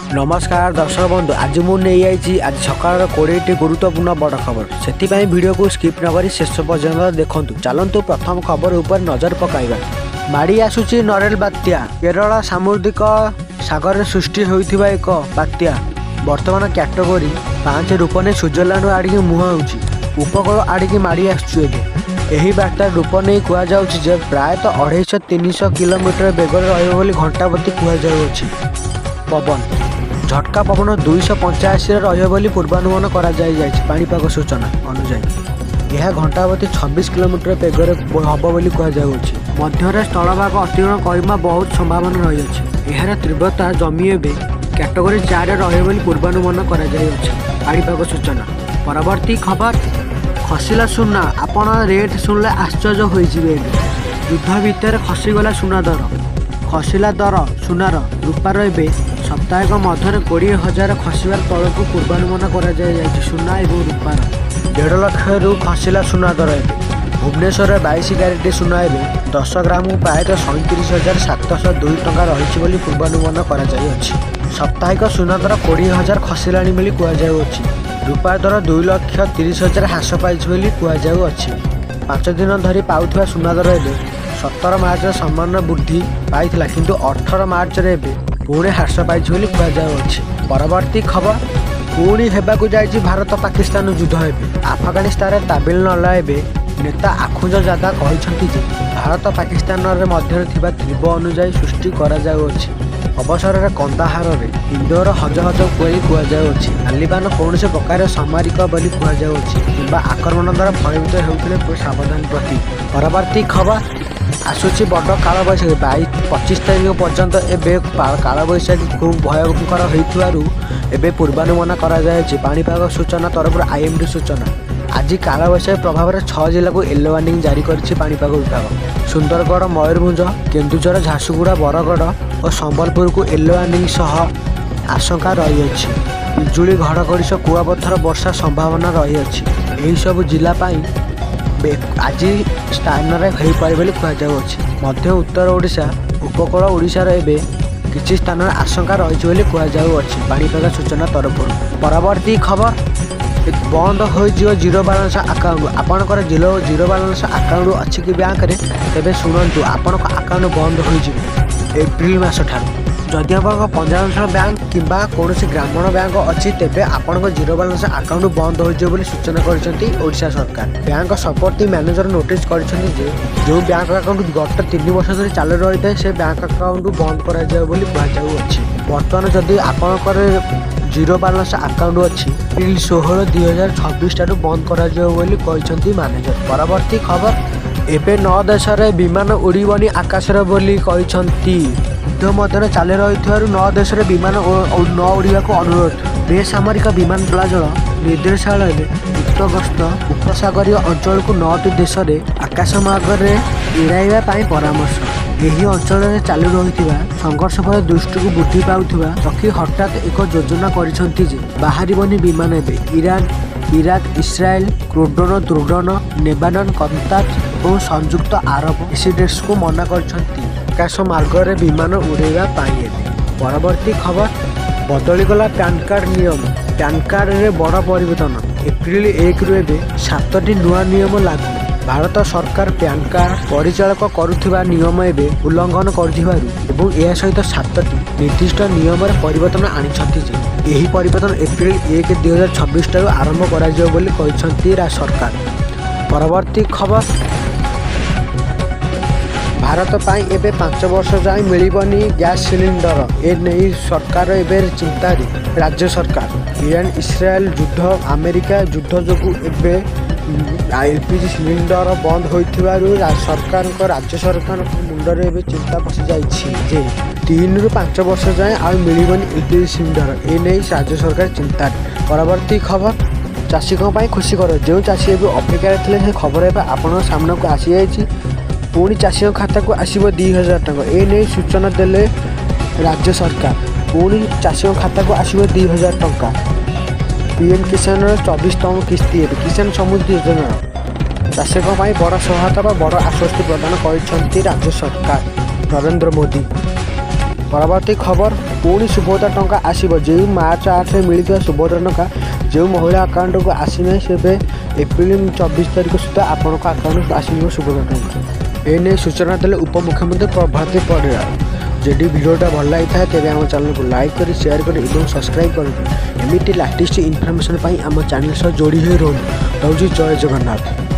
नमस्कार दर्शक बंधु आज मुझे आज सकाल 20टी गुरुत्वपूर्ण बड़ खबर से वीडियो को स्किप न करी शेष पर्यंत देखूँ। चलतु प्रथम खबर उपर नजर पकाइबा। माड़ी आसुची नरेल बात्या। केरल सामुद्रिक सागर सृष्टि होइथिबा एक बात्या वर्तमान कैटेगोरी 5 रूप नहीं स्विट्जरलैंड आड़िकी मुहां होउची उपकूल आड़िकी माड़ी आसुची। एही बात्या रूप नहीं कहुযাଉଛି जे प्रायतः 250-300 किलोमीटर बेगर रहिबो बोली घंटा प्रति कहुଯାଉଛି। पवन झटका पवन 285 रहिबो बोली पूर्वानुमान करा जायछि। पाणीपाग सूचना अनुसार यह घंटा प्रति 26 किलोमीटर बेगर हम बोली कहुযাଉଛି। मध्य स्थलभाग अतिक्रमण करने बहुत संभावना रही है। यार तीव्रता जमी एवं कैटेगोरी 4 रहिबो बोली पूर्वानुमान करा जायछि। पाणीपाग सूचना। परवर्ती खबर खसिला सुना। आपण रेट शुणिले आश्चर्य हो युद्ध भितर खसीगला सुना दर। खसिला दर सुनार रूपार एवं सप्ताहिक मध्य 20,000 खसबार तल को पूर्वानुमान करा जायछि। सुना एवं रूपार 1.5 लाख रु खसिला सुना दर। भुवनेश्वर 22 क्यारेट सुना एवं 10 ग्राम को प्रायतः 37,702 टंका रही बोली पूर्वानुमान करा जायछि। साप्ताहिक सुना दर 20,000 खसिलाणी बोली कहुযাଉଛି। रूपा दर 2,30,000 ह्रास पाई कहुযাଉଛି। 5 दिन धरी पाउथुवा सुना दर एवं 17 मार्च सामान्य वृद्धि पाई किंतु 18 मार्च रे पुणे ह्रास पाई कहुযাଉଛି। परवर्ती खबर पुणी हेबाकु जाइछि भारत पाकिस्तान युद्ध। आफगानिस्तान ताबिल नला नेता आखुंज जादा कहते भारत पाकिस्तान मध्य तीव्र अनुजाई सृष्टि करा जाउछि। अवसर में कंदाहार में इंदोर हज हज कहुযাଉଛି। तालिबान कौन से प्रकार सामरिक बोली कहुଯାଉଛି किंबा आक्रमण द्वारा भयभीत होते सावधान प्रति। परवर्ती खबर आसूची बड़ काल बैशाखी 25 तारीख पर्यंत एवं काल बैशाखी खूब भयंकर होइथिबारु पूर्वानुमान करा जायछि। पाणीपाग सूचना तरफ आईएमडी सूचना। आज काल बैशाखी प्रभाव में 6 जिला को येलो वार्निंग जारी करिछि पाणीपाग विभाग। सुंदरगढ़ मयूरभंज केन्दुझर झारसुगुड़ा बरगढ़ और संबलपुर को येलो वार्निंग सह आशंका रही है। बिजुली घड़घड़ी सह कुआपथर वर्षा संभावना रही है। यही सब जिला आज स्थान में हो पारे बोली कहुযাଉଛି। मध्य उत्तर ओडिशा उपकूल ओडिशार एवं किसी स्थान आशंका रही बोली कहुଯାଉଛି। पाणीपाग सूचना तरफ। परवर्ती खबर बंद हो जीरो बैलेंस अकाउंट। आपणकर जीरो बैलेंस अकाउंट अच्छी कि बैंक में तेज शुणु आपण अकाउंट बंद हो एप्रिल मास ठार। जदि आप पंजाबांचल बैंक किंबा कौन ग्रामीण बैंक अच्छी तेज आपण जीरो बैलेंस अकाउंट बंद हो सूचना करशा सरकार। बैंक सपोर्ट मैनेजर नोटिस कर जो बैंक अकाउंट गत 3 वर्ष धरी चालू रही है से बैंक अकाउंट बंद कर बर्तमान जदि आपणकर जीरो बैलेंस अकाउंट अच्छी एप्रिल 16, 2026 ठार बंद कर मैनेजर। परवर्ती खबर एवं 9 देश में विमान उड़बनी आकाश बोली युद्ध मध्य चालू रही 9 देश में विमान न उड़ा अनुरोध। बेसामरिक विमान चलाचल निर्देशालय युक्तगस्त उपसागरीय अंचल को 9टी देश में आकाशमार्ग में एड़ाइवाई परामर्श। यही अंचल में चालू रही संघर्ष पर दृष्टि को वृद्धि पाउथिबा रखी हठात एक योजना करिसेंती जे बाहरिबनी विमान एवं ईरान, इराक, इस्राएल, जोर्डान, लेबानन, कतार और संयुक्त अरब एमिरेट्स को मना करछंती आकाश मार्ग में विमान उड़ाइबा पाई। परवर्ती खबर बदलीगला पैन कार्ड नियम। पैन कार्ड में बड़ परिवर्तन। एप्रिल 1 रु 7टी नुआ नियम लागू। भारत सरकार पैन कार्ड परिचालक करुवा नियम एवं उल्लंघन कर सहित 7टी निर्दिष्ट नियम परिवर्तन आनी। यही परिवर्तन एप्रिल 1, 2026 ठार आरंभ कर सरकार। परवर्ती खबर भारत पाई एबे 5 वर्ष जाए मिलबनी गैस सिलिंडर। ए नहीं सरकार एवं चिंता राज्य सरकार। ईरान इस्राएल युद्ध अमेरिका युद्ध जो एलपीजी सिलिंडर बंद हो सरकार राज्य सरकार मुंडर एवं चिंता पशि जाइए 3 रु 5 वर्ष जाए आ मिलबनी एलपीजी सिलिंडर। ए नहीं राज्य सरकार चिंता। परवर्ती खबर चाषी खुशी कर जो चाषी अपेक्षा थे खबर एवं आपण सामना को आसी जाइए। पुणी चाषी खाता को आसो 2,000 टंका। ए नहीं सूचना देले राज्य सरकार। पुणी चाषी खाता को आसो 2,000 टंका। PM किसान 24तम किस्ती किसान समृद्धि योजना चाषी बड़ सहायता बड़ आश्वस्ति प्रदान कर राज्य सरकार नरेंद्र मोदी। परवर्ती खबर पुणी सुभद्रा टंका आसब जो मार्च 8 में मिलता सुभद्रा टंका जो महिला आकाउंट को आसना से एप्रिल 24 तारीख सुधा आपण आकाउंट आसो सुभद्रा टंका एने सूचना देले उपमुख्यमंत्री प्रभाती परिड़ा जदि वीडियोटा भल लगी था तेज आम चैनल को लाइक कर शेयर कर सब्सक्राइब करेंगे एमती लेटेस्ट इनफर्मेशन आम चैनल सह जोड़ी हो रोज जय जगन्नाथ।